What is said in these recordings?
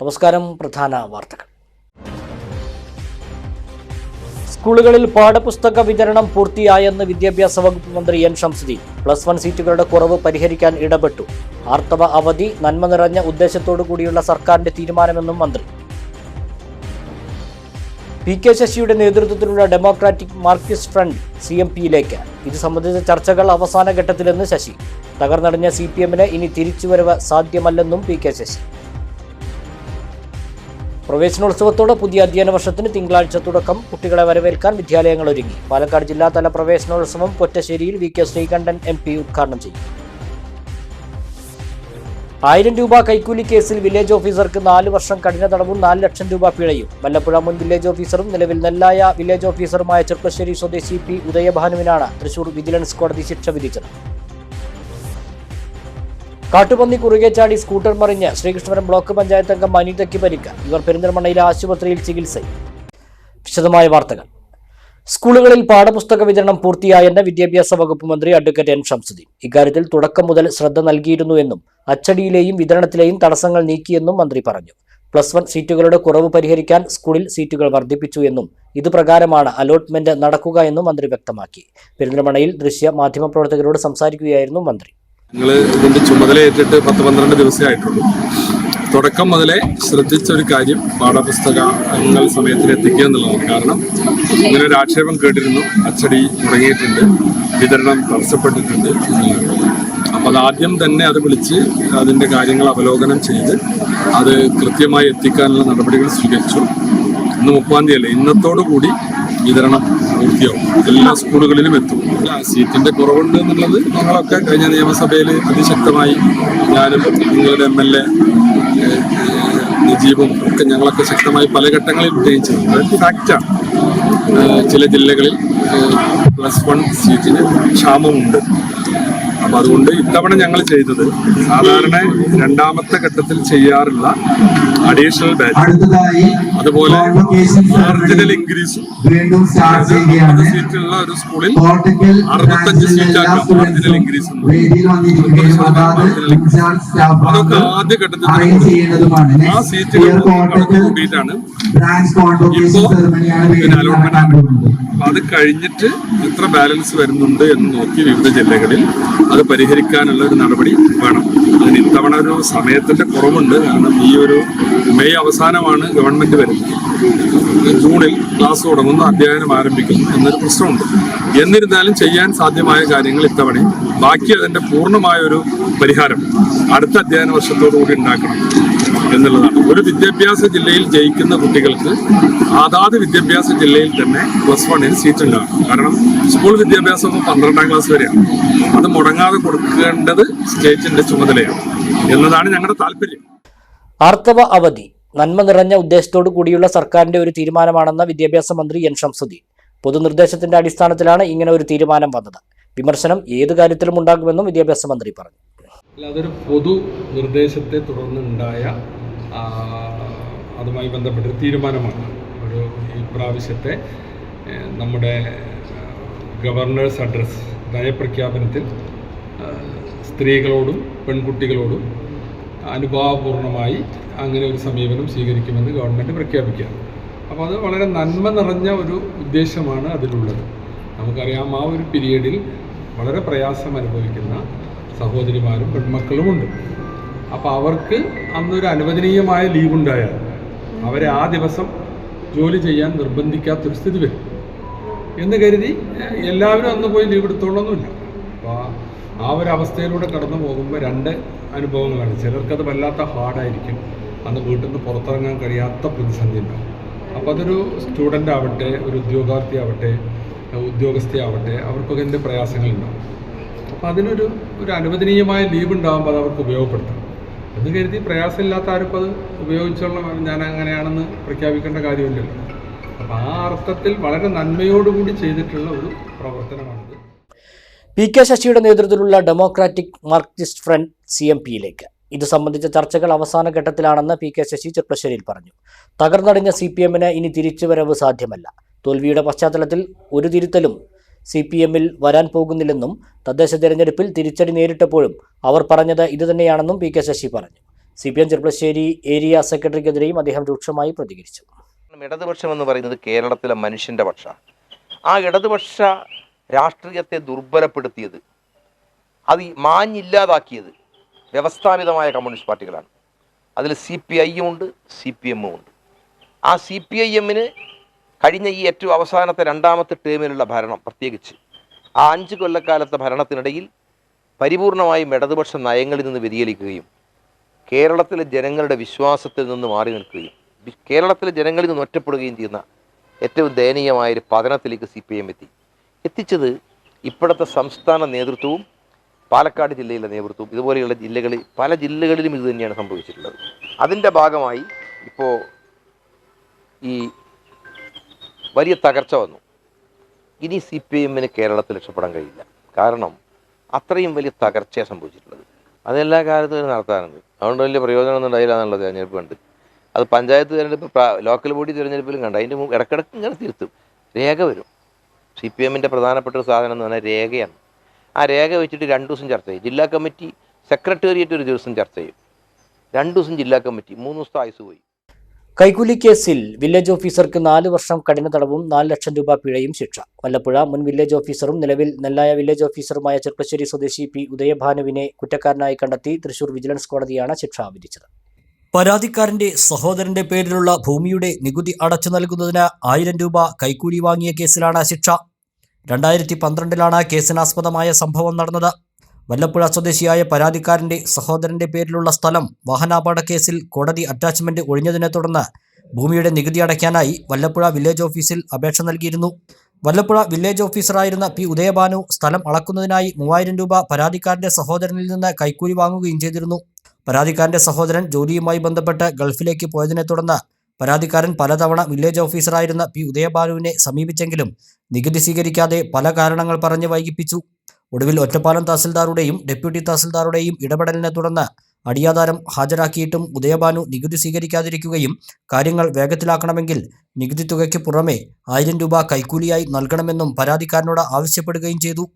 നമസ്കാരം. പ്രധാന വാർത്തകൾ. സ്കൂളുകളിൽ പാഠപുസ്തക വിതരണം പൂർത്തിയായെന്ന് വിദ്യാഭ്യാസ വകുപ്പ് മന്ത്രി എൻ ഷംസുദ്ദീൻ. +1 സീറ്റുകളുടെ കുറവ് പരിഹരിക്കാൻ ഇടപെട്ടു. ആർത്തവ അവധി നന്മ നിറഞ്ഞ ഉദ്ദേശത്തോടു കൂടിയുള്ള സർക്കാരിന്റെ തീരുമാനമെന്നും മന്ത്രി. പി കെ ശശിയുടെ നേതൃത്വത്തിലുള്ള ഡെമോക്രാറ്റിക് മാർക്സിസ്റ്റ് ഫ്രണ്ട് CMPയിലേക്ക്. ഇത് സംബന്ധിച്ച ചർച്ചകൾ അവസാന ഘട്ടത്തിലെന്ന് ശശി. തകർന്നടിഞ്ഞ CPMന് ഇനി തിരിച്ചുവരവ് സാധ്യമല്ലെന്നും പി കെ ശശി. പ്രവേശനോത്സവത്തോടെ പുതിയ അധ്യയന വർഷത്തിന് തിങ്കളാഴ്ച തുടക്കം. കുട്ടികളെ വരവേൽക്കാൻ വിദ്യാലയങ്ങൾ ഒരുങ്ങി. പാലക്കാട് ജില്ലാതല പ്രവേശനോത്സവം പൊറ്റശ്ശേരിയിൽ VK ശ്രീകണ്ഠൻ MP ഉദ്ഘാടനം ചെയ്യും. 1000 രൂപ കൈക്കൂലി കേസിൽ വില്ലേജ് ഓഫീസർക്ക് 4 വർഷം കഠിന തടവും 4 ലക്ഷം രൂപ പിഴയും. വല്ലപ്പുഴ മുൻ വില്ലേജ് ഓഫീസറും നിലവിൽ നെല്ലായ വില്ലേജ് ഓഫീസറുമായ ചെർപ്പശ്ശേരി സ്വദേശി P ഉദയഭാനുവിനാണ് തൃശൂർ വിജിലൻസ് കോടതി ശിക്ഷ വിധിച്ചത്. കാട്ടുപന്നി കുറുകെ ചാടി സ്കൂട്ടർ മറിഞ്ഞ് ശ്രീകൃഷ്ണപുരം ബ്ലോക്ക് പഞ്ചായത്ത് അംഗം അനിതയ്ക്ക് പരിക്ക്. ഇവർ പെരിന്തൽമണ്ണയിലെ ആശുപത്രിയിൽ ചികിത്സയിൽ. വിശദമായ വാർത്തകൾ. സ്കൂളുകളിൽ പാഠപുസ്തക വിതരണം പൂർത്തിയായെന്ന് വിദ്യാഭ്യാസ വകുപ്പ് മന്ത്രി അഡ്വക്കേറ്റ് എൻ ഷംസുദ്ദീൻ. ഇക്കാര്യത്തിൽ തുടക്കം മുതൽ ശ്രദ്ധ നൽകിയിരുന്നുവെന്നും അച്ചടിയിലെയും വിതരണത്തിലെയും തടസ്സങ്ങൾ നീക്കിയെന്നും മന്ത്രി പറഞ്ഞു. +1 സീറ്റുകളുടെ കുറവ് പരിഹരിക്കാൻ സ്കൂളിൽ സീറ്റുകൾ വർദ്ധിപ്പിച്ചു എന്നും ഇതുപ്രകാരമാണ് അലോട്ട്മെന്റ് നടക്കുക എന്നും മന്ത്രി വ്യക്തമാക്കി. പെരിന്തൽമണ്ണയിൽ ദൃശ്യ മാധ്യമ പ്രവർത്തകരോട് സംസാരിക്കുകയായിരുന്നു മന്ത്രി. നിങ്ങൾ ഇതിൻ്റെ ചുമതല ഏറ്റിട്ട് 10-12 ദിവസമേ ആയിട്ടുള്ളൂ. തുടക്കം മുതലേ ശ്രദ്ധിച്ച ഒരു കാര്യം പാഠപുസ്തകങ്ങൾ സമയത്തിന് എത്തിക്കുക എന്നുള്ളതാണ്. കാരണം ഇങ്ങനെ ഒരു ആക്ഷേപം കേട്ടിരുന്നു, അച്ചടി മുടങ്ങിയിട്ടുണ്ട്, വിതരണം തടസ്സപ്പെട്ടിട്ടുണ്ട് എന്നുള്ളത്. അപ്പോൾ അതാദ്യം തന്നെ അത് വിളിച്ച് അതിൻ്റെ കാര്യങ്ങൾ അവലോകനം ചെയ്ത് അത് കൃത്യമായി എത്തിക്കാനുള്ള നടപടികൾ സ്വീകരിച്ചു. ഇന്ന് 30-ാം തീയതി ഇന്നത്തോടു കൂടി വിതരണം പൂർത്തിയാവും. എല്ലാ സ്കൂളുകളിലും എത്തും. സീറ്റിന്റെ കുറവുണ്ട് എന്നുള്ളത് ഞങ്ങളൊക്കെ കഴിഞ്ഞ നിയമസഭയിൽ അതിശക്തമായി ഞാനും നിങ്ങളുടെ MLA നജീബും ഒക്കെ ഞങ്ങളൊക്കെ ശക്തമായി പല ഘട്ടങ്ങളിൽ ഉന്നയിച്ചിട്ടുണ്ട്. അതൊരു ഫാക്റ്റാണ്. ചില ജില്ലകളിൽ +1 സീറ്റിന് ക്ഷാമമുണ്ട്. അപ്പം അതുകൊണ്ട് ഇത്തവണ ഞങ്ങൾ ചെയ്തത് സാധാരണ രണ്ടാമത്തെ ഘട്ടത്തിൽ ചെയ്യാറുള്ള അഡീഷണൽ ബാച്ച്, അതുപോലെ മാർജിനൽ ഇൻക്രീസും സീറ്റുള്ള ഒരു സ്കൂളിൽ 65 സീറ്റാക്കാം മാർജിനൽ ഇൻക്രീസ്. അതൊക്കെ ആദ്യ ഘട്ടത്തിൽ ആ സീറ്റുകൾ കണക്ക് കൂട്ടിയിട്ടാണ് ഇപ്പോൾ അലോട്ട്മെന്റ് ആണ്. അപ്പൊ അത് കഴിഞ്ഞിട്ട് എത്ര ബാലൻസ് വരുന്നുണ്ട് എന്ന് നോക്കി വിവിധ ജില്ലകളിൽ അത് പരിഹരിക്കാനുള്ള ഒരു നടപടി വേണം. അതിന് ഇത്തവണ ഒരു സമയത്തിന്റെ കുറവുണ്ട്. കാരണം ഈ ഒരു മെയ് അവസാനമാണ് ഗവൺമെന്റ് വരുന്നത്. ജൂണിൽ ക്ലാസ് തുടങ്ങുന്നു, അധ്യയനം ആരംഭിക്കുന്നു എന്നൊരു പ്രശ്നമുണ്ട്. എന്നിരുന്നാലും ചെയ്യാൻ സാധ്യമായ കാര്യങ്ങൾ ഇത്തവണയും ബാക്കി അതിന്റെ പൂർണ്ണമായ ഒരു പരിഹാരം അടുത്ത അധ്യയന വർഷത്തോടുകൂടി ഉണ്ടാക്കണം എന്നുള്ളതാണ്. ഒരു വിദ്യാഭ്യാസ ജില്ലയിൽ ജയിക്കുന്ന കുട്ടികൾക്ക് അതാത് വിദ്യാഭ്യാസ ജില്ലയിൽ തന്നെ +1 സീറ്റ് ഉണ്ടാകും. കാരണം സ്കൂൾ വിദ്യാഭ്യാസം 12ാം ക്ലാസ് വരെയാണ്. അത് മുടങ്ങാതെ കൊടുക്കേണ്ടത് സ്റ്റേറ്റിന്റെ ചുമതലയാണ് എന്നതാണ് ഞങ്ങളുടെ താല്പര്യം. ആർത്തവ അവധി നന്മ നിറഞ്ഞ ഉദ്ദേശത്തോടു കൂടിയുള്ള സർക്കാരിന്റെ ഒരു തീരുമാനമാണെന്ന വിദ്യാഭ്യാസ മന്ത്രി എൻ ഷംസുദ്ദീൻ. പൊതുനിർദ്ദേശത്തിന്റെ അടിസ്ഥാനത്തിലാണ് ഇങ്ങനെ ഒരു തീരുമാനം വന്നത്. വിമർശനം ഏത് കാര്യത്തിലും ഉണ്ടാകുമെന്നും വിദ്യാഭ്യാസ മന്ത്രി പറഞ്ഞു. അതൊരു പൊതു നിർദ്ദേശത്തെ തുടർന്നുണ്ടായ അതുമായി ബന്ധപ്പെട്ടൊരു തീരുമാനമാണ്. ഒരു ഇപ്രാവശ്യത്തെ നമ്മുടെ ഗവർണേഴ്സ് അഡ്രസ് നയപ്രഖ്യാപനത്തിൽ സ്ത്രീകളോടും പെൺകുട്ടികളോടും അനുഭാവപൂർണമായി അങ്ങനെ ഒരു സമീപനം സ്വീകരിക്കുമെന്ന് ഗവൺമെൻറ് പ്രഖ്യാപിക്കുക. അപ്പോൾ അത് വളരെ നന്മ നിറഞ്ഞ ഒരു ഉദ്ദേശമാണ് അതിലുള്ളത്. നമുക്കറിയാം, ആ ഒരു പീരീഡിൽ വളരെ പ്രയാസം അനുഭവിക്കുന്ന സഹോദരിമാരും പെൺമക്കളുമുണ്ട്. അപ്പോൾ അവർക്ക് അന്നൊരു അനുവദനീയമായ ലീവ് ഉണ്ടായാൽ അവരെ ആ ദിവസം ജോലി ചെയ്യാൻ നിർബന്ധിക്കാത്തൊരു സ്ഥിതി വരും എന്ന് കരുതി എല്ലാവരും അന്ന് പോയി ലീവ് എടുത്തോളൊന്നുമില്ല. അപ്പോൾ ആ ഒരു അവസ്ഥയിലൂടെ കടന്നു പോകുമ്പോൾ 2 അനുഭവങ്ങളാണ്. ചിലർക്കത് വല്ലാത്ത ഹാർഡായിരിക്കും. അന്ന് വീട്ടിൽ നിന്ന് പുറത്തിറങ്ങാൻ കഴിയാത്ത പ്രതിസന്ധി ഉണ്ടാവും. അപ്പോൾ അതൊരു സ്റ്റുഡൻ്റ് ആവട്ടെ, ഒരു ഉദ്യോഗാർത്ഥി ആവട്ടെ, ഉദ്യോഗസ്ഥയാവട്ടെ, അവർക്കൊക്കെ എൻ്റെ പ്രയാസങ്ങളുണ്ടാവും. അപ്പോൾ അതിനൊരു അനുവദനീയമായ ലീവ് ഉണ്ടാകുമ്പോൾ അത് അവർക്ക് ഉപയോഗപ്പെടുത്തണം എന്ന് കരുതി പ്രയാസമില്ലാത്ത ആർക്കും അത് ഉപയോഗിച്ചുള്ള ഞാൻ അങ്ങനെയാണെന്ന് പ്രഖ്യാപിക്കേണ്ട കാര്യമില്ലല്ലോ. അപ്പോൾ ആ അർത്ഥത്തിൽ വളരെ നന്മയോടുകൂടി ചെയ്തിട്ടുള്ള ഒരു പ്രവർത്തനമാണിത്. PK ശശിയുടെ നേതൃത്വത്തിലുള്ള ഡെമോക്രാറ്റിക് മാർക്സിസ്റ്റ് ഫ്രണ്ട് CMPയിലേക്ക്. ഇത് സംബന്ധിച്ച ചർച്ചകൾ അവസാന ഘട്ടത്തിലാണെന്ന് PK ശശി ചെർപ്പശ്ശേരിയിൽ പറഞ്ഞു. തകർന്നടിഞ്ഞ CPMന് ഇനി തിരിച്ചുവരവ് സാധ്യമല്ല. തോൽവിയുടെ പശ്ചാത്തലത്തിൽ ഒരു തിരുത്തലും CPMൽ വരാൻ പോകുന്നില്ലെന്നും തദ്ദേശ തെരഞ്ഞെടുപ്പിൽ തിരിച്ചടി നേരിട്ടപ്പോഴും അവർ പറഞ്ഞത് ഇതുതന്നെയാണെന്നും PK ശശി പറഞ്ഞു. CPM ചെർപ്പളശ്ശേരി ഏരിയ സെക്രട്ടറിക്കെതിരെയും അദ്ദേഹം രൂക്ഷമായി പ്രതികരിച്ചു. ഇടതുപക്ഷം എന്ന് പറയുന്നത് കേരളത്തിലെ മനുഷ്യൻ്റെ പക്ഷമാണ്. ആ ഇടതുപക്ഷ രാഷ്ട്രീയത്തെ ദുർബലപ്പെടുത്തിയത്, അത് മാഞ്ഞില്ലാതാക്കിയത് വ്യവസ്ഥാപിതമായ കമ്മ്യൂണിസ്റ്റ് പാർട്ടികളാണ്. അതിൽ CPI ഉണ്ട്, CPM ഉണ്ട്. ആ CPIM കഴിഞ്ഞ ഈ ഏറ്റവും അവസാനത്തെ രണ്ടാമത്തെ ടേമിലുള്ള ഭരണം, പ്രത്യേകിച്ച് ആ 5 കൊല്ലക്കാലത്തെ ഭരണത്തിനിടയിൽ പരിപൂർണമായും ഇടതുപക്ഷ നയങ്ങളിൽ നിന്ന് വ്യതിചലിക്കുകയും കേരളത്തിലെ ജനങ്ങളുടെ വിശ്വാസത്തിൽ നിന്ന് മാറി നിൽക്കുകയും കേരളത്തിലെ ജനങ്ങളിൽ നിന്ന് ഒറ്റപ്പെടുകയും ചെയ്യുന്ന ഏറ്റവും ദയനീയമായൊരു പതനത്തിലേക്ക് CPM എത്തിച്ചത് ഇപ്പോഴത്തെ സംസ്ഥാന നേതൃത്വവും പാലക്കാട് ജില്ലയിലെ നേതൃത്വവും ഇതുപോലെയുള്ള ജില്ലകളിൽ പല ജില്ലകളിലും ഇത് തന്നെയാണ് സംഭവിച്ചിട്ടുള്ളത്. അതിൻ്റെ ഭാഗമായി ഇപ്പോൾ ഈ വലിയ തകർച്ച വന്നു. ഇനി CPM കേരളത്തിൽ രക്ഷപ്പെടാൻ കഴിയില്ല. കാരണം അത്രയും വലിയ തകർച്ചയാണ് സംഭവിച്ചിട്ടുള്ളത്. അതെല്ലാ കാലത്തും നടത്താറുണ്ട്. അതുകൊണ്ട് വലിയ പ്രയോജനമൊന്നും ഉണ്ടായില്ല എന്നുള്ള തിരഞ്ഞെടുപ്പ് കണ്ട്. അത് പഞ്ചായത്ത് തിരഞ്ഞെടുപ്പ്, ലോക്കൽ ബോഡി തിരഞ്ഞെടുപ്പിലും കണ്ട്. അതിൻ്റെ ഇടക്കിടക്ക് ഇങ്ങനെ തിരുത്തും, രേഖ വരും. CPM പ്രധാനപ്പെട്ട ഒരു സാധനം എന്ന് പറഞ്ഞാൽ രേഖയാണ്. ആ രേഖ വെച്ചിട്ട് 2 ദിവസം ചർച്ച ചെയ്യും. ജില്ലാ കമ്മിറ്റി സെക്രട്ടേറിയറ്റ് ഒരു ദിവസം ചർച്ച ചെയ്യും, 2 ദിവസം ജില്ലാ കമ്മിറ്റി, 3 ദിവസത്തെ ആയുസ് പോയി. കൈക്കൂലി കേസിൽ വില്ലേജ് ഓഫീസർക്ക് 4 വർഷം കഠിന തടവും 4 ലക്ഷം രൂപ പിഴയും ശിക്ഷ. വല്ലപ്പുഴ മുൻ വില്ലേജ് ഓഫീസറും നിലവിൽ നെല്ലായ വില്ലേജ് ഓഫീസറുമായ ചെർപ്പശ്ശേരി സ്വദേശി P. ഉദയഭാനുവിനെ കുറ്റക്കാരനായി കണ്ടെത്തി തൃശൂർ വിജിലൻസ് കോടതിയാണ് ശിക്ഷ വിധിച്ചത്. പരാതിക്കാരന്റെ സഹോദരന്റെ പേരിലുള്ള ഭൂമിയുടെ നികുതി അടച്ചു നൽകുന്നതിന് 1000 രൂപ കൈക്കൂലി വാങ്ങിയ കേസിലാണ് ശിക്ഷ. 2012 കേസിനാസ്പദമായ സംഭവം നടന്നത്. വല്ലപ്പുഴ സ്വദേശിയായ പരാതിക്കാരന്റെ സഹോദരന്റെ പേരിലുള്ള സ്ഥലം വാഹനാപകട കേസിൽ കോടതി അറ്റാച്ച്മെന്റ് ഒഴിഞ്ഞതിനെ തുടർന്ന് ഭൂമിയുടെ നികുതി അടയ്ക്കാനായി വല്ലപ്പുഴ വില്ലേജ് ഓഫീസിൽ അപേക്ഷ നൽകിയിരുന്നു. വല്ലപ്പുഴ വില്ലേജ് ഓഫീസറായിരുന്ന P. ഉദയഭാനു സ്ഥലം അളക്കുന്നതിനായി 3000 രൂപ പരാതിക്കാരന്റെ സഹോദരനിൽ നിന്ന് കൈക്കൂലി വാങ്ങുകയും ചെയ്തിരുന്നു. പരാതിക്കാരന്റെ സഹോദരൻ ജോലിയുമായി ബന്ധപ്പെട്ട് ഗൾഫിലേക്ക് പോയതിനെ തുടർന്ന് പരാതിക്കാരൻ പലതവണ വില്ലേജ് ഓഫീസറായിരുന്ന P. ഉദയഭാനുവിനെ സമീപിച്ചെങ്കിലും നികുതി സ്വീകരിക്കാതെ പല കാരണങ്ങൾ പറഞ്ഞ് വൈകിപ്പിച്ചു. ഒടുവിൽ ഒറ്റപ്പാലം തഹസിൽദാറുടെയും ഡെപ്യൂട്ടി തഹസിൽദാറുടെയും ഇടപെടലിനെ തുടർന്ന് അടിയാധാരം ഹാജരാക്കിയിട്ടും ഉദയഭാനു നികുതി സ്വീകരിക്കാതിരിക്കുകയും കാര്യങ്ങൾ വേഗത്തിലാക്കണമെങ്കിൽ നികുതി തുകയ്ക്ക് പുറമെ 1000 രൂപ കൈക്കൂലിയായി നൽകണമെന്നും പരാതിക്കാരനോട് ആവശ്യപ്പെടുകയും ചെയ്തു.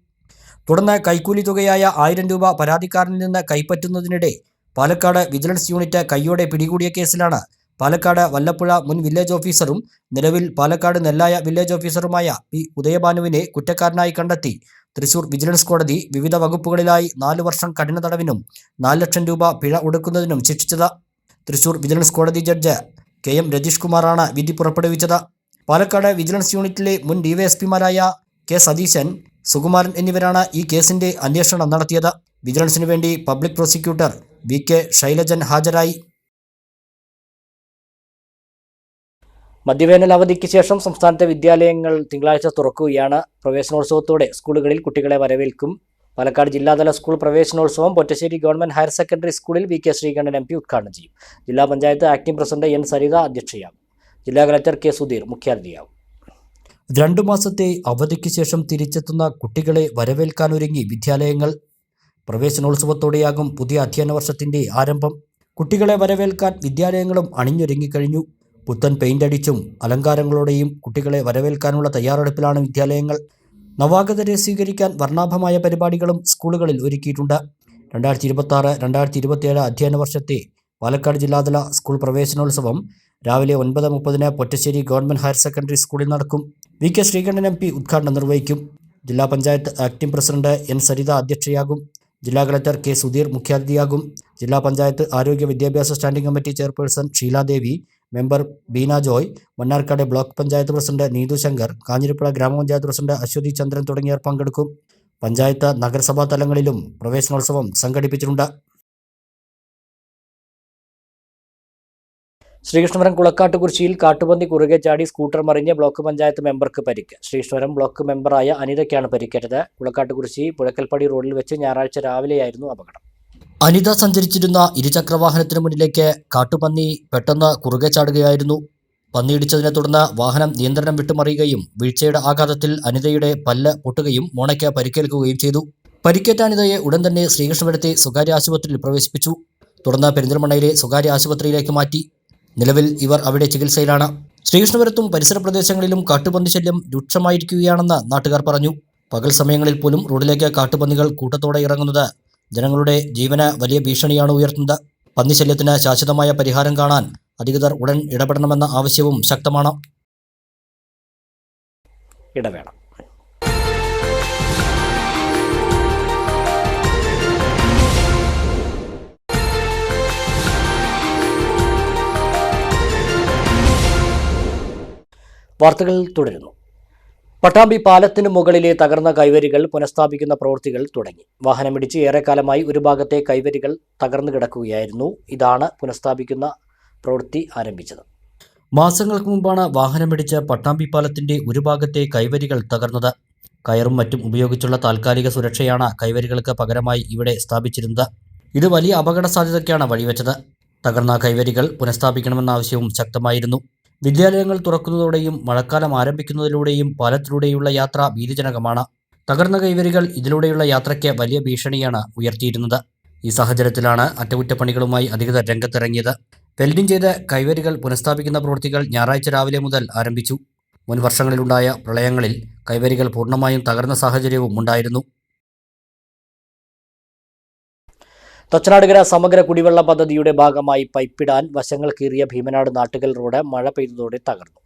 തുടർന്ന് കൈക്കൂലി തുകയായ 1000 രൂപ പരാതിക്കാരനിൽ നിന്ന് കൈപ്പറ്റുന്നതിനിടെ പാലക്കാട് വിജിലൻസ് യൂണിറ്റ് കയ്യോടെ പിടികൂടിയ കേസിലാണ് പാലക്കാട് വല്ലപ്പുഴ മുൻ വില്ലേജ് ഓഫീസറും നിലവിൽ പാലക്കാട് നെല്ലായ വില്ലേജ് ഓഫീസറുമായ P. ഉദയഭാനുവിനെ കുറ്റക്കാരനായി കണ്ടെത്തി തൃശൂർ വിജിലൻസ് കോടതി വിവിധ വകുപ്പുകളിലായി 4 വർഷം കഠിന തടവിനും 4 ലക്ഷം രൂപ പിഴ ഒടുക്കുന്നതിനും ശിക്ഷിച്ചത്. തൃശൂർ വിജിലൻസ് കോടതി ജഡ്ജ് KM രജീഷ് കുമാറാണ് വിധി പുറപ്പെടുവിച്ചത്. പാലക്കാട് വിജിലൻസ് യൂണിറ്റിലെ മുൻ DYSPമാരായ K. സതീശൻ, സുകുമാരൻ എന്നിവരാണ് ഈ കേസിന്റെ അന്വേഷണം നടത്തിയത്. വിജിലൻസിനു വേണ്ടി പബ്ലിക് പ്രോസിക്യൂട്ടർ VK ശൈലജൻ ഹാജരായി. മധ്യവേനൽ അവധിക്ക് ശേഷം സംസ്ഥാനത്തെ വിദ്യാലയങ്ങൾ തിങ്കളാഴ്ച തുറക്കുകയാണ്. പ്രവേശനോത്സവത്തോടെ സ്കൂളുകളിൽ കുട്ടികളെ വരവേൽക്കും. പാലക്കാട് ജില്ലാതല സ്കൂൾ പ്രവേശനോത്സവം പൊറ്റശ്ശേരി ഗവൺമെന്റ് ഹയർ സെക്കൻഡറി സ്കൂളിൽ VK ശ്രീകണ്ഠൻ MP ഉദ്ഘാടനം ചെയ്യും. ജില്ലാ panchayat acting president N. Saritha അധ്യക്ഷയാകും. ജില്ലാ കളക്ടർ K. സുധീർ മുഖ്യാതിഥിയാകും. 2 മാസത്തെ അവധിക്ക് ശേഷം തിരിച്ചെത്തുന്ന കുട്ടികളെ വരവേൽക്കാനൊരുങ്ങി വിദ്യാലയങ്ങൾ. പ്രവേശനോത്സവത്തോടെയാകും പുതിയ അധ്യയന വർഷത്തിന്റെ ആരംഭം. കുട്ടികളെ വരവേൽക്കാൻ വിദ്യാലയങ്ങളും അണിഞ്ഞൊരുങ്ങിക്കഴിഞ്ഞു. പുത്തൻ പെയിന്റ് അടിച്ചും അലങ്കാരങ്ങളോടെയും കുട്ടികളെ വരവേൽക്കാനുള്ള തയ്യാറെടുപ്പിലാണ് വിദ്യാലയങ്ങൾ. നവാഗതരെ സ്വീകരിക്കാൻ വർണ്ണാഭമായ പരിപാടികളും സ്കൂളുകളിൽ ഒരുക്കിയിട്ടുണ്ട്. 2026-2027 അധ്യയന വർഷത്തെ പാലക്കാട് ജില്ലാതല സ്കൂൾ പ്രവേശനോത്സവം രാവിലെ 9:30 പൊറ്റശ്ശേരി ഗവൺമെന്റ് ഹയർ സെക്കൻഡറി സ്കൂളിൽ നടക്കും. VK ശ്രീകണ്ഠൻ MP ഉദ്ഘാടനം നിർവഹിക്കും. ജില്ലാ panchayat acting president N. Saritha അധ്യക്ഷയാകും. ജില്ലാ കളക്ടർ K. സുധീർ മുഖ്യാതിഥിയാകും. ജില്ലാ പഞ്ചായത്ത് ആരോഗ്യ വിദ്യാഭ്യാസ standing committee chairperson Sheeladevi, member Beena Joy, Mannarkkad block panchayat president Neethu Shankar, Kanjirappuzha ഗ്രാമപഞ്ചായത്ത് പ്രസിഡന്റ് അശ്വതി ചന്ദ്രൻ തുടങ്ങിയവർ പങ്കെടുക്കും. പഞ്ചായത്ത് നഗരസഭാ തലങ്ങളിലും പ്രവേശനോത്സവം സംഘടിപ്പിച്ചിട്ടുണ്ട്. ശ്രീകൃഷ്ണപുരം കുളക്കാട്ടുകുറിച്ചിയിൽ കാട്ടുപന്നി കുറുകെ ചാടി സ്കൂട്ടർ മറിഞ്ഞ് ബ്ലോക്ക് പഞ്ചായത്ത് മെമ്പർക്ക് പരിക്ക്. ശ്രീകൃഷ്ണപുരം ബ്ലോക്ക് മെമ്പറായ അനിതയ്ക്കാണ് പരിക്കേറ്റത്. കുളക്കാട്ടുകുറിച്ചി പുഴക്കൽപ്പടി റോഡിൽ വെച്ച് ഞായറാഴ്ച രാവിലെയായിരുന്നു അപകടം. അനിത സഞ്ചരിച്ചിരുന്ന ഇരുചക്രവാഹനത്തിന് മുന്നിലേക്ക് കാട്ടുപന്നി പെട്ടെന്ന് കുറുകെ ചാടുകയായിരുന്നു. പന്നിയിടിച്ചതിനെ തുടർന്ന് വാഹനം നിയന്ത്രണം വിട്ടുമറിയുകയും വീഴ്ചയുടെ ആഘാതത്തിൽ അനിതയുടെ പല്ല് പൊട്ടുകയും മോണയ്ക്ക് പരിക്കേൽക്കുകയും ചെയ്തു. പരിക്കേറ്റ അനിതയെ ഉടൻ തന്നെ ശ്രീകൃഷ്ണപുരത്തെ സ്വകാര്യ ആശുപത്രിയിൽ പ്രവേശിപ്പിച്ചു. തുടർന്ന് പെരിന്തൽമണ്ണയിലെ സ്വകാര്യ ആശുപത്രിയിലേക്ക് മാറ്റി. നിലവിൽ ഇവർ അവിടെ ചികിത്സയിലാണ്. ശ്രീകൃഷ്ണപുരത്തും പരിസര പ്രദേശങ്ങളിലും കാട്ടുപന്നി ശല്യം രൂക്ഷമായിരിക്കുകയാണെന്ന് നാട്ടുകാർ പറഞ്ഞു. പകൽ സമയങ്ങളിൽ പോലും റോഡിലേക്ക് കാട്ടുപന്നികൾ കൂട്ടത്തോടെ ഇറങ്ങുന്നത് ജനങ്ങളുടെ ജീവന് വലിയ ഭീഷണിയാണ് ഉയർത്തുന്നത്. പന്നിശല്യത്തിന് ശാശ്വതമായ പരിഹാരം കാണാൻ അധികൃതർ ഉടൻ ഇടപെടണമെന്ന ആവശ്യവും ശക്തമാണ്. ഇടവേള. വാർത്തകൾ തുടരുന്നു. പട്ടാമ്പി പാലത്തിന് മുകളിലെ തകർന്ന കൈവരികൾ പുനഃസ്ഥാപിക്കുന്ന പ്രവൃത്തികൾ തുടങ്ങി. വാഹനമിടിച്ച് ഏറെക്കാലമായി ഒരു ഭാഗത്തെ കൈവരികൾ തകർന്നു കിടക്കുകയായിരുന്നു. ഇതാണ് പുനഃസ്ഥാപിക്കുന്ന പ്രവൃത്തി ആരംഭിച്ചത്. മാസങ്ങൾക്ക് മുമ്പാണ് വാഹനമിടിച്ച് പട്ടാമ്പി പാലത്തിന്റെ ഒരു ഭാഗത്തെ കൈവരികൾ തകർന്നത്. കയറും മറ്റും ഉപയോഗിച്ചുള്ള താൽക്കാലിക സുരക്ഷയാണ് കൈവരികൾക്ക് പകരമായി ഇവിടെ സ്ഥാപിച്ചിരുന്നത്. ഇത് വലിയ അപകട സാധ്യതയ്ക്കാണ് വഴിവെച്ചത്. തകർന്ന കൈവരികൾ പുനഃസ്ഥാപിക്കണമെന്ന ആവശ്യവും ശക്തമായിരുന്നു. വിദ്യാലയങ്ങൾ തുറക്കുന്നതോടെയും മഴക്കാലം ആരംഭിക്കുന്നതിലൂടെയും പാലത്തിലൂടെയുള്ള യാത്ര ഭീതിജനകമാണ്. തകർന്ന കൈവരികൾ ഇതിലൂടെയുള്ള യാത്രയ്ക്ക് വലിയ ഭീഷണിയാണ് ഉയർത്തിയിരുന്നത്. ഈ സാഹചര്യത്തിലാണ് അറ്റകുറ്റപ്പണികളുമായി അധികൃതർ രംഗത്തിറങ്ങിയത്. വെൽഡിംഗ് ചെയ്ത് കൈവരികൾ പുനഃസ്ഥാപിക്കുന്ന പ്രവൃത്തികൾ ഞായറാഴ്ച രാവിലെ മുതൽ ആരംഭിച്ചു. മുൻ വർഷങ്ങളിലുണ്ടായ പ്രളയങ്ങളിൽ കൈവരികൾ പൂർണ്ണമായും തകർന്ന സാഹചര്യവും ഉണ്ടായിരുന്നു. തച്ചനാടുകര സമഗ്ര കുടിവെള്ള പദ്ധതിയുടെ ഭാഗമായി പൈപ്പിടാൻ വശങ്ങൾ കീറിയ ഭീമനാട് നാട്ടുകൽ റോഡ് മഴ പെയ്തതോടെ തകർന്നു.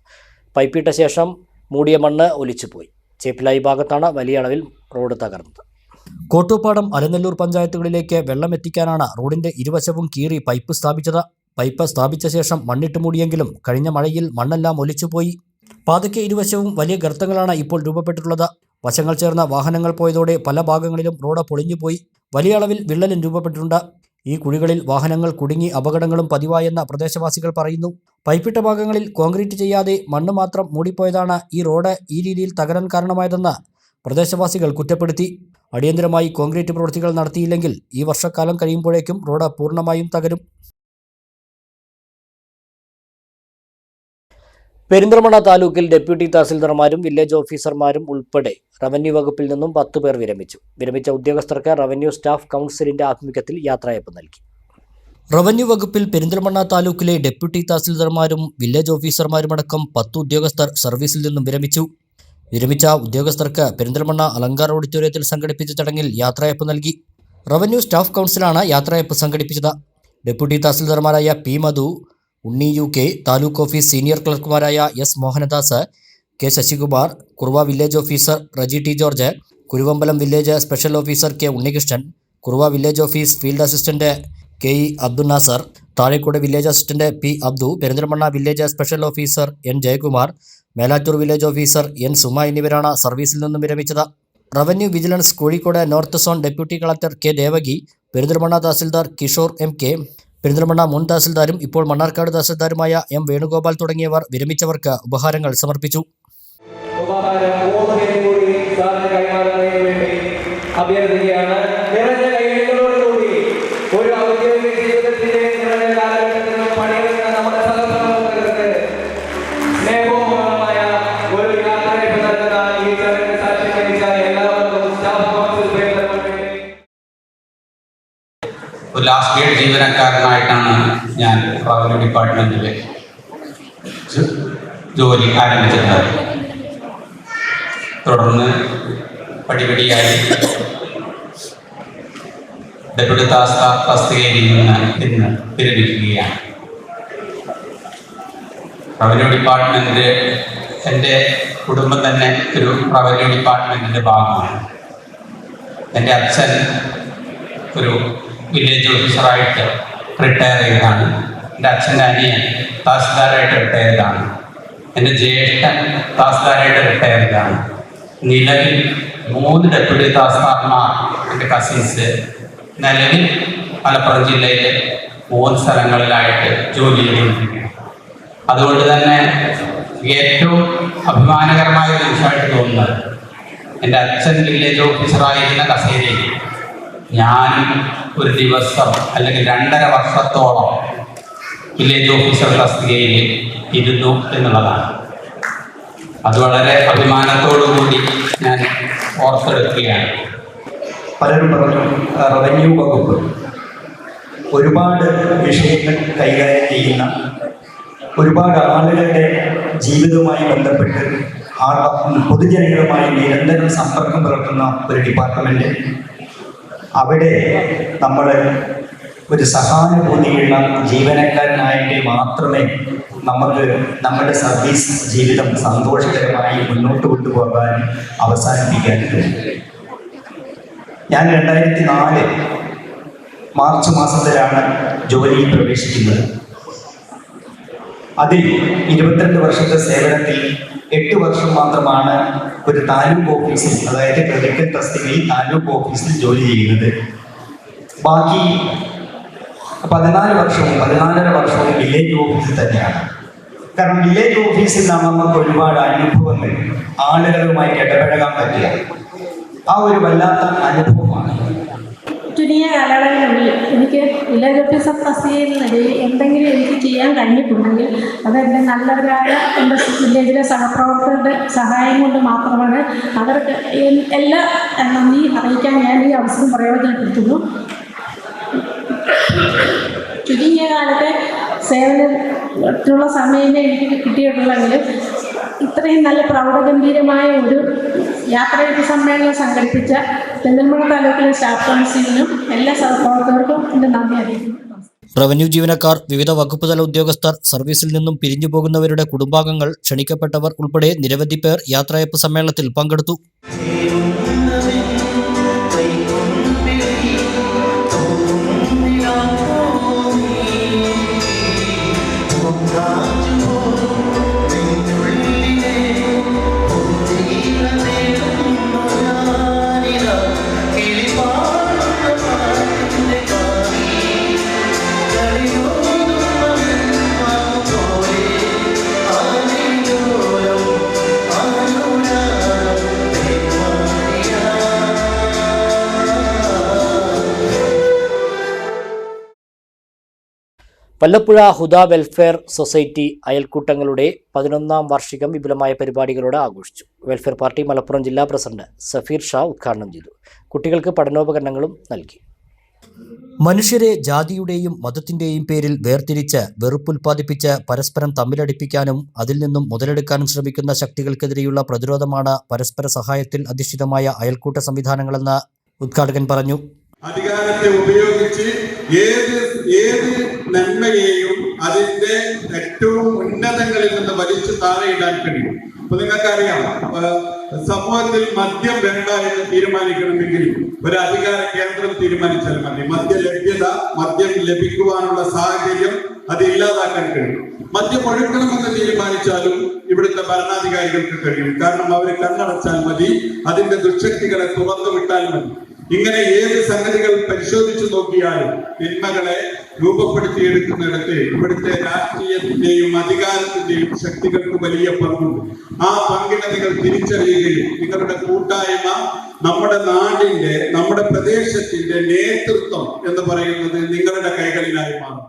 പൈപ്പിട്ട ശേഷം മൂടിയ മണ്ണ് ഒലിച്ചുപോയി. ചേപ്പിലായി ഭാഗത്താണ് വലിയ അളവിൽ റോഡ് തകർന്നത്. കോട്ടൂപ്പാടം അലനല്ലൂർ പഞ്ചായത്തുകളിലേക്ക് വെള്ളം എത്തിക്കാനാണ് റോഡിന്റെ ഇരുവശവും കീറി പൈപ്പ് സ്ഥാപിച്ചത്. പൈപ്പ് സ്ഥാപിച്ച ശേഷം മണ്ണിട്ട് മൂടിയെങ്കിലും കഴിഞ്ഞ മഴയിൽ മണ്ണെല്ലാം ഒലിച്ചുപോയി. പാതയ്ക്ക് ഇരുവശവും വലിയ ഗർത്തങ്ങളാണ് ഇപ്പോൾ രൂപപ്പെട്ടിട്ടുള്ളത്. വശങ്ങൾ ചേർന്ന വാഹനങ്ങൾ പോയതോടെ പല ഭാഗങ്ങളിലും റോഡ് പൊളിഞ്ഞുപോയി. വലിയ അളവിൽ വിള്ളലും രൂപപ്പെട്ടിട്ടുണ്ട്. ഈ കുഴികളിൽ വാഹനങ്ങൾ കുടുങ്ങി അപകടങ്ങളും പതിവായെന്ന പ്രദേശവാസികൾ പറയുന്നു. പൈപ്പിട്ട ഭാഗങ്ങളിൽ കോൺക്രീറ്റ് ചെയ്യാതെ മണ്ണ് മാത്രം മൂടിപ്പോയതാണ് ഈ റോഡ് ഈ രീതിയിൽ തകരാൻ കാരണമായതെന്ന് പ്രദേശവാസികൾ കുറ്റപ്പെടുത്തി. അടിയന്തരമായി കോൺക്രീറ്റ് പ്രവൃത്തികൾ നടത്തിയില്ലെങ്കിൽ ഈ വർഷക്കാലം കഴിയുമ്പോഴേക്കും റോഡ് പൂർണ്ണമായും തകരും. പെരിന്തൽമണ്ണ താലൂക്കിൽ ഡെപ്യൂട്ടി തഹസിൽദാർമാരും വില്ലേജ് ഓഫീസർമാരും ഉൾപ്പെടെ റവന്യൂ വകുപ്പിൽ നിന്നും 10 പേർ വിരമിച്ചു. വിരമിച്ച ഉദ്യോഗസ്ഥർക്ക് റവന്യൂ സ്റ്റാഫ് കൗൺസിലിന്റെ ആഭിമുഖ്യത്തിൽ യാത്രയയപ്പ് നൽകി. റവന്യൂ വകുപ്പിൽ പെരിന്തൽമണ്ണ താലൂക്കിലെ ഡെപ്യൂട്ടി തഹസിൽദാർമാരും വില്ലേജ് ഓഫീസർമാരുമടക്കം 10 ഉദ്യോഗസ്ഥർ സർവീസിൽ നിന്നും വിരമിച്ചു. വിരമിച്ച ഉദ്യോഗസ്ഥർക്ക് പെരിന്തൽമണ്ണ അലങ്കാർ ഓഡിറ്റോറിയത്തിൽ സംഘടിപ്പിച്ച ചടങ്ങിൽ യാത്രയയപ്പ് നൽകി. റവന്യൂ സ്റ്റാഫ് കൗൺസിലാണ് യാത്രയയപ്പ് സംഘടിപ്പിച്ചത്. ഡെപ്യൂട്ടി തഹസിൽദാർമാരായ P Madhu, Unni UK, taluk office senior ക്ലർക്കുമാരായ S Mohanadas, K Sasikumar, Kuruva village officer Reji T George, Kuruvambalam village special officer K Unnikrishnan, Kuruva village office field assistant K E Abdul Nasar, Thazhekode village assistant P Abdu, Perinthalmanna village special officer N Jayakumar, Melattur village officer N Suma എന്നിവരാണ് സർവീസിൽ നിന്നും വിരമിച്ചത്. Revenue vigilance Kozhikode north zone deputy collector K Devaki, Perinthalmanna tahsildar Kishore MK, Perinthalmanna മുൻ തഹസിൽദാരും ഇപ്പോൾ Mannarkkad തഹസിൽദാരുമായ M Venugopal തുടങ്ങിയവർ വിരമിച്ചവർക്ക് ഉപഹാരങ്ങൾ സമർപ്പിച്ചു. ഒരു last grade ജീവനക്കാരനായിട്ടാണ് ഞാൻ റവന്യൂ ഡിപ്പാർട്ട്മെന്റിൽ ജോലി ആരംഭിച്ചിരുന്നത്. തുടർന്ന് പടിപടിയായി ഡെപ്യൂട്ടി തസ്തികയിൽ നിന്ന് ഇന്ന് വിരമിക്കുകയാണ്. റവന്യൂ ഡിപ്പാർട്ട്മെന്റ് എൻ്റെ കുടുംബം തന്നെ ഒരു റവന്യൂ ഡിപ്പാർട്ട്മെന്റിന്റെ ഭാഗമാണ്. എൻ്റെ അച്ഛൻ ഒരു വില്ലേജ് ഓഫീസറായിട്ട് റിട്ടയർ ചെയ്തതാണ്. എൻ്റെ അച്ഛൻ്റെ അനിയൻ തഹസിൽദാരായിട്ട് റിട്ടയർ ചെയ്തതാണ്. എൻ്റെ ജ്യേഷ്ഠൻ തഹസിൽദാരായിട്ട് റിട്ടയർ ചെയ്തതാണ്. നിലവിൽ 3 ഡെപ്യൂട്ടി തഹസിൽദാർമാർ എൻ്റെ കസിൻസ് നിലവിൽ മലപ്പുറം ജില്ലയിലെ 3 സ്ഥലങ്ങളിലായിട്ട് ജോലി ചെയ്തുകൊണ്ടിരിക്കുകയാണ്. അതുകൊണ്ട് തന്നെ ഏറ്റവും അഭിമാനകരമായ നിമിഷമായിട്ട് തോന്നുന്നത് എൻ്റെ അച്ഛൻ വില്ലേജ് ഓഫീസറായിരുന്ന കസേരയിൽ ഞാൻ ഒരു ദിവസം അല്ലെങ്കിൽ 2.5 വർഷത്തോളം വില്ലേജ് ഓഫീസർ തസ്തികയിൽ ഇരുന്നു എന്നുള്ളതാണ്. അത് വളരെ അഭിമാനത്തോടുകൂടി ഞാൻ ഓർത്തെടുക്കുകയാണ്. പലരും പറഞ്ഞു റവന്യൂ വകുപ്പ് ഒരുപാട് വിഷയങ്ങൾ കൈകാര്യം ചെയ്യുന്ന, ഒരുപാട് ആളുകളുടെ ജീവിതവുമായി ബന്ധപ്പെട്ട് പൊതുജനങ്ങളുമായി നിരന്തരം സമ്പർക്കം പുലർത്തുന്ന ഒരു ഡിപ്പാർട്ട്മെൻറ്റ്. അവിടെ നമ്മൾ ഒരു സഹാനുഭൂതിയുള്ള ജീവനക്കാരനായെങ്കിൽ മാത്രമേ നമുക്ക് നമ്മുടെ സർവീസ് ജീവിതം സന്തോഷകരമായി മുന്നോട്ട് കൊണ്ടുപോകാൻ അവസാനിപ്പിക്കാൻ കഴിയും. ഞാൻ 2004 മാർച്ച് മാസത്തിലാണ് ജോലിയിൽ പ്രവേശിക്കുന്നത്. അതിൽ 22 വർഷത്തെ സേവനത്തിൽ 8 വർഷം മാത്രമാണ് ഒരു താലൂക്ക് ഓഫീസിൽ, അതായത് ക്ലറിക്കൽ തസ്തികയിൽ താലൂക്ക് ഓഫീസിൽ ജോലി ചെയ്യുന്നത്. ബാക്കി 14.5 വർഷവും വില്ലേജ് ഓഫീസിൽ തന്നെയാണ്. കാരണം വില്ലേജ് ഓഫീസിൽ നിന്നാണ് നമുക്ക് ഒരുപാട് അനുഭവങ്ങൾ, ആളുകളുമായിട്ട് ഇടപഴകാൻ പറ്റിയ ആ ഒരു വല്ലാത്ത അനുഭവമാണ്. ചുരുങ്ങിയ കാലയളവിനുള്ളിൽ എനിക്ക് വില്ലേജ് ഓഫീസർ തസ്തികയിൽ നിലയിൽ എന്തെങ്കിലും എനിക്ക് ചെയ്യാൻ കഴിഞ്ഞിട്ടുണ്ടെങ്കിൽ അതെൻ്റെ നല്ലവരായ എൻ്റെ വില്ലേജിലെ സഹപ്രവർത്തകരുടെ സഹായം കൊണ്ട് മാത്രമാണ്. അവർക്ക് എല്ലാ നന്ദി അറിയിക്കാൻ ഞാൻ ഈ അവസരം പ്രയോജനപ്പെടുത്തുന്നു. ചുരുങ്ങിയ കാലത്തെ സേവനത്തിനുള്ള സമയമേ എനിക്ക് കിട്ടിയിട്ടുള്ളെങ്കിലും ഇത്രയും നല്ല പ്രൗഢഗംഭീരമായ ഒരു യാത്രയപ്പ് സമ്മേളനം സംഘടിപ്പിച്ച പെരിന്തൽമണ്ണ താലൂക്കിലെ സ്റ്റാഫ് കൗൺസിലിനും എല്ലാ സഹപ്രവർത്തകർക്കും എൻ്റെ നന്ദി അറിയിക്കുന്നു. റവന്യൂ ജീവനക്കാർ, വിവിധ വകുപ്പ് തല ഉദ്യോഗസ്ഥർ, സർവീസിൽ നിന്നും പിരിഞ്ഞു പോകുന്നവരുടെ കുടുംബാംഗങ്ങൾ, ക്ഷണിക്കപ്പെട്ടവർ ഉൾപ്പെടെ നിരവധി പേർ യാത്രയപ്പ് സമ്മേളനത്തിൽ പങ്കെടുത്തു. വല്ലപ്പുഴ ഹുദ വെൽഫെയർ സൊസൈറ്റി അയൽക്കൂട്ടങ്ങളുടെ 11ാം വാർഷികം വിപുലമായ പരിപാടികളോടെ ആഘോഷിച്ചു. വെൽഫെയർ പാർട്ടി മലപ്പുറം ജില്ലാ പ്രസിഡന്റ് സഫീർ ഷാ ഉദ്ഘാടനം ചെയ്തു. കുട്ടികൾക്ക് പഠനോപകരണങ്ങളും നൽകി. മനുഷ്യരെ ജാതിയുടെയും മതത്തിന്റെയും പേരിൽ വേർതിരിച്ച് വെറുപ്പുൽപ്പാദിപ്പിച്ച് പരസ്പരം തമ്മിലടിപ്പിക്കാനും അതിൽ നിന്നും മുതലെടുക്കാനും ശ്രമിക്കുന്ന ശക്തികൾക്കെതിരെയുള്ള പ്രതിരോധമാണ് പരസ്പര സഹായത്തിൽ അധിഷ്ഠിതമായ അയൽക്കൂട്ട സംവിധാനങ്ങളെന്ന് ഉദ്ഘാടകൻ പറഞ്ഞു. അധികാരത്തെ ഉപയോഗിച്ച് ഏത് നന്മയെയും അതിന്റെ ഏറ്റവും ഉന്നതങ്ങളിൽ നിന്ന് വലിച്ചു താഴെയിടാൻ കഴിയും. അപ്പൊ നിങ്ങൾക്കറിയാം, സമൂഹത്തിൽ മദ്യം വേണ്ട എന്ന് തീരുമാനിക്കണമെങ്കിൽ ഒരു അധികാര കേന്ദ്രം തീരുമാനിച്ചാൽ മതി. മദ്യം ലഭിക്കുവാനുള്ള സാഹചര്യം അത് ഇല്ലാതാക്കാൻ കഴിയും. മദ്യം ഒഴുക്കണമെന്ന് തീരുമാനിച്ചാലും ഇവിടുത്തെ ഭരണാധികാരികൾക്ക് കഴിയും. കാരണം അവരെ കണ്ണടച്ചാൽ മതി, അതിന്റെ ദുഷ്ശക്തികളെ തുറന്നു വിട്ടാൽ മതി. ഇങ്ങനെ ഏത് സംഗതികൾ പരിശോധിച്ചു നോക്കിയാലും തിന്മകളെ രൂപപ്പെടുത്തിയെടുക്കുന്നിടത്ത് ഇവിടുത്തെ രാഷ്ട്രീയത്തിന്റെയും അധികാരത്തിന്റെയും ശക്തികൾക്ക് വലിയ പങ്കുണ്ട്. ആ പങ്കിനെ നിങ്ങൾ തിരിച്ചറിയുകയും നിങ്ങളുടെ കൂട്ടായ്മ നമ്മുടെ നാടിന്റെ, നമ്മുടെ പ്രദേശത്തിന്റെ നേതൃത്വം എന്ന് പറയുന്നത് നിങ്ങളുടെ കൈകളിലായി മാറും.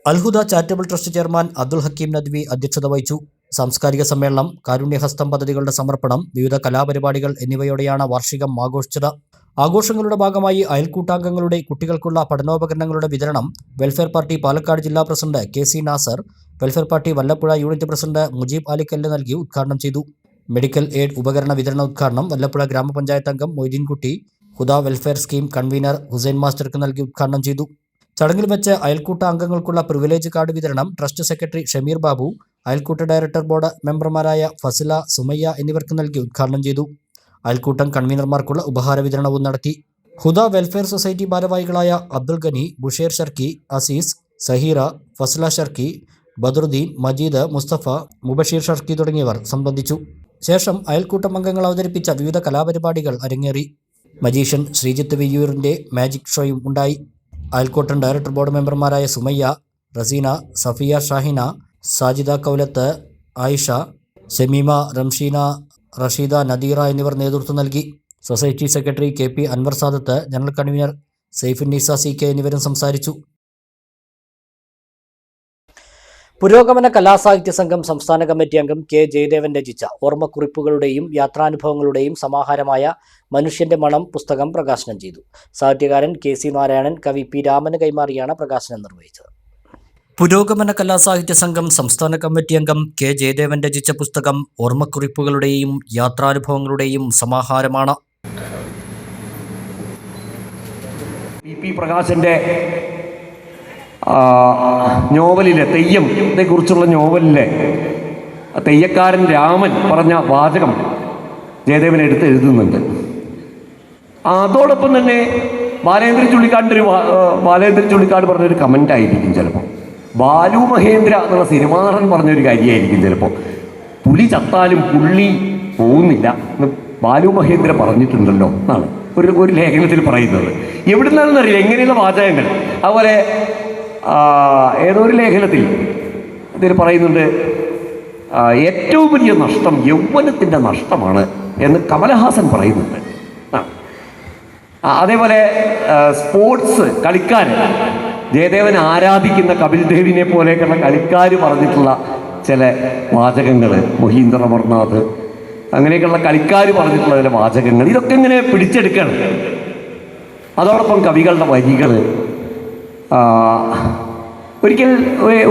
Alhuda charitable trust chairman Abdul Hakeem Nadvi അധ്യക്ഷത വഹിച്ചു. സാംസ്കാരിക സമ്മേളനം, കാരുണ്യഹസ്തം പദ്ധതികളുടെ സമർപ്പണം, വിവിധ കലാപരിപാടികൾ എന്നിവയോടെയാണ് വാർഷികം ആഘോഷിച്ചത്. ആഘോഷങ്ങളുടെ ഭാഗമായി അയൽക്കൂട്ടാംഗങ്ങളുടെ കുട്ടികൾക്കുള്ള പഠനോപകരണങ്ങളുടെ വിതരണം വെൽഫെയർ പാർട്ടി പാലക്കാട് ജില്ലാ president KC Nasar, welfare party Vallappuzha unit president Mujeeb Alikkal നൽകി ഉദ്ഘാടനം ചെയ്തു. മെഡിക്കൽ എയ്ഡ് ഉപകരണ വിതരണ ഉദ്ഘാടനം വല്ലപ്പുഴ ഗ്രാമപഞ്ചായത്ത് അംഗം Moideenkutty Huda welfare scheme convener Hussain മാസ്റ്റർക്ക് നൽകി ഉദ്ഘാടനം ചെയ്തു. ചടങ്ങിൽ വെച്ച് അയൽക്കൂട്ട അംഗങ്ങൾക്കുള്ള പ്രിവിലേജ് കാർഡ് വിതരണം ട്രസ്റ്റ് സെക്രട്ടറി ഷമീർ ബാബു, അയൽക്കൂട്ട ഡയറക്ടർ ബോർഡ് മെമ്പർമാരായ ഫസില, സുമയ്യ എന്നിവർക്ക് നൽകി ഉദ്ഘാടനം ചെയ്തു. അയൽക്കൂട്ടം കൺവീനർമാർക്കുള്ള ഉപഹാര വിതരണവും നടത്തി. ഹുദ വെൽഫെയർ സൊസൈറ്റി ഭാരവാഹികളായ അബ്ദുൽ ഗനി, ബുഷേർ ഷർക്കി, അസീസ്, സഹീറ, ഫസ്ല ഷർക്കി, ബദറുദ്ദീൻ, മജീദ്, മുസ്തഫ, മുബഷീർ ഷർക്കി തുടങ്ങിയവർ സംബന്ധിച്ചു. ശേഷം അയൽക്കൂട്ടം അംഗങ്ങൾ അവതരിപ്പിച്ച വിവിധ കലാപരിപാടികൾ അരങ്ങേറി. മജീഷ്യൻ ശ്രീജിത്ത് വിയ്യൂരിന്റെ മാജിക് ഷോയും ഉണ്ടായി. അയൽക്കൂട്ടം ഡയറക്ടർ ബോർഡ് മെമ്പർമാരായ സുമയ്യ, റസീന, സഫിയ ഷാഹിന, സാജിദ കൗലത്ത്, ആയിഷ, ഷമീമ, റംഷീന, റഷീദ, നദീറ എന്നിവർ നേതൃത്വം നൽകി. Society secretary KP Anwar Sadath, general convener Saifunneesa CK എന്നിവരും സംസാരിച്ചു. പുരോഗമന കലാസാഹിത്യ സംഘം സംസ്ഥാന കമ്മിറ്റി അംഗം K ജയദേവൻ രചിച്ച ഓർമ്മക്കുറിപ്പുകളുടെയും യാത്രാനുഭവങ്ങളുടെയും സമാഹാരമായ മനുഷ്യന്റെ മണം പുസ്തകം പ്രകാശനം ചെയ്തു. സാഹിത്യകാരൻ KC നാരായണൻ കവി P രാമന് കൈമാറിയാണ് പ്രകാശനം നിർവഹിച്ചത്. പുരോഗമന കലാസാഹിത്യ സംഘം സംസ്ഥാന കമ്മിറ്റി അംഗം K ജയദേവൻ രചിച്ച പുസ്തകം ഓർമ്മക്കുറിപ്പുകളുടെയും യാത്രാനുഭവങ്ങളുടെയും സമാഹാരമാണ്. P പ്രകാശിന്റെ നോവലിലെ തെയ്യത്തെക്കുറിച്ചുള്ള നോവലിലെ തെയ്യക്കാരൻ രാമൻ പറഞ്ഞ വാചകം ജയദേവൻ എടുത്ത് എഴുതുന്നുണ്ട്. അതോടൊപ്പം തന്നെ ബാലേന്ദ്രൻ ചുള്ളിക്കാട് പറഞ്ഞൊരു കമൻ്റ് ആയിരിക്കും ചിലപ്പോൾ. ബാലു മഹേന്ദ്ര എന്നുള്ള സിനിമാ നടൻ പറഞ്ഞൊരു കാര്യമായിരിക്കും ചിലപ്പോൾ. പുലി ചത്താലും പുള്ളി പോകുന്നില്ല എന്ന് ബാലു മഹേന്ദ്ര പറഞ്ഞിട്ടുണ്ടല്ലോ എന്നാണ് ഒരു ലേഖനത്തിൽ പറയുന്നത്. എവിടെ നിന്നാണെന്നറിയില്ല എങ്ങനെയുള്ള വാചകങ്ങൾ. അതുപോലെ ഏതോ ഒരു ലേഖനത്തിൽ ഇതിൽ പറയുന്നുണ്ട്, ഏറ്റവും വലിയ നഷ്ടം യൗവനത്തിൻ്റെ നഷ്ടമാണ് എന്ന് കമലഹാസൻ പറയുന്നുണ്ട്. അതേപോലെ സ്പോർട്സ് കളിക്കാർ, ജയദേവൻ ആരാധിക്കുന്ന കപിൽ ദേവിനെ പോലെയൊക്കെയുള്ള കളിക്കാർ പറഞ്ഞിട്ടുള്ള ചില വാചകങ്ങൾ, മൊഹീന്ദ്ര അമർനാഥ് അങ്ങനെയൊക്കെയുള്ള കളിക്കാർ പറഞ്ഞിട്ടുള്ള ചില വാചകങ്ങൾ, ഇതൊക്കെ ഇങ്ങനെ പിടിച്ചെടുക്കണം. അതോടൊപ്പം കവികളുടെ വരികൾ. ഒരിക്കൽ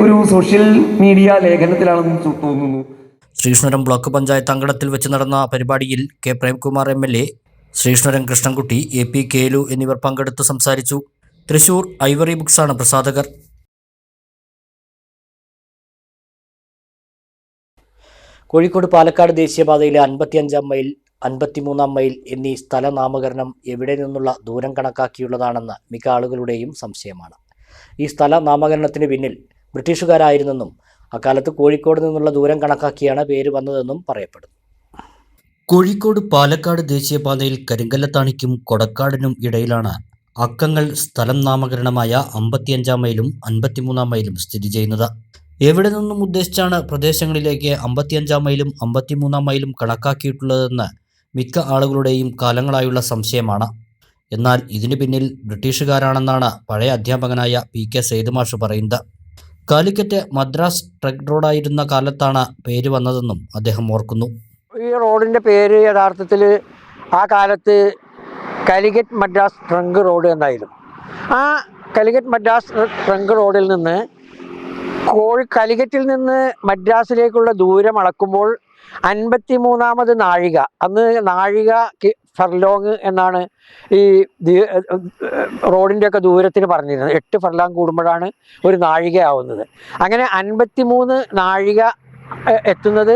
ഒരു സോഷ്യൽ മീഡിയ ലേഖനത്തിലാണെന്ന് തോന്നുന്നു. ശ്രീകൃഷ്ണപുരം ബ്ലോക്ക് പഞ്ചായത്ത് അങ്കണത്തിൽ വെച്ച് നടന്ന പരിപാടിയിൽ K Premkumar MLA, Sreekrishnapuram Krishnankutty, AP Kelu എന്നിവർ പങ്കെടുത്ത് സംസാരിച്ചു. തൃശൂർ ഐവറി ബുക്സാണ് പ്രസാധകർ. കോഴിക്കോട് പാലക്കാട് ദേശീയപാതയിലെ 55-ാം മൈൽ, 53-ാം മൈൽ എന്നീ സ്ഥലനാമകരണം എവിടെ നിന്നുള്ള ദൂരം കണക്കാക്കിയുള്ളതാണെന്ന് മിക്ക ആളുകളുടെയും സംശയമാണ്. ഈ സ്ഥല നാമകരണത്തിന് പിന്നിൽ ബ്രിട്ടീഷുകാരായിരുന്നെന്നും അക്കാലത്ത് കോഴിക്കോട് നിന്നുള്ള ദൂരം കണക്കാക്കിയാണ് പേര് വന്നതെന്നും പറയപ്പെടുന്നു. കോഴിക്കോട് പാലക്കാട് ദേശീയപാതയിൽ കരിങ്കല്ലത്താണിക്കും കൊടക്കാടിനും ഇടയിലാണ് അക്കങ്ങൾ സ്ഥലം നാമകരണമായ 55-ാം മൈലും 53-ാം മൈലും സ്ഥിതി ചെയ്യുന്നത്. എവിടെ നിന്നും ഉദ്ദേശിച്ചാണ് പ്രദേശങ്ങളിലേക്ക് 55-ാം മൈലും 53-ാം മൈലും കണക്കാക്കിയിട്ടുള്ളതെന്ന് മിക്ക ആളുകളുടെയും കാലങ്ങളായുള്ള സംശയമാണ്. എന്നാൽ ഇതിനു പിന്നിൽ ബ്രിട്ടീഷുകാരാണെന്നാണ് പഴയ അധ്യാപകനായ PK സെയ്ദ് മാഷ് പറയുന്നത്. കാലിക്കറ്റ് മദ്രാസ് ട്രങ്ക് റോഡായിരുന്ന കാലത്താണ് പേര് വന്നതെന്നും അദ്ദേഹം ഓർക്കുന്നു. ഈ റോഡിൻ്റെ പേര് യഥാർത്ഥത്തിൽ ആ കാലത്ത് കാലിക്കറ്റ് മദ്രാസ് ട്രങ്ക് റോഡ് എന്നായിരുന്നു. ആ കാലിക്കറ്റ് മദ്രാസ് ട്രങ്ക് റോഡിൽ നിന്ന് കാലിക്കറ്റിൽ നിന്ന് മദ്രാസിലേക്കുള്ള ദൂരം അളക്കുമ്പോൾ 53-ാമത് നാഴിക, അന്ന് നാഴിക ഫർലോങ് എന്നാണ് ഈ റോഡിൻ്റെയൊക്കെ ദൂരത്തിന് പറഞ്ഞിരുന്നത്. 8 ഫർലോങ് കൂടുമ്പോഴാണ് ഒരു നാഴിക ആവുന്നത്. അങ്ങനെ 53 നാഴിക എത്തുന്നത്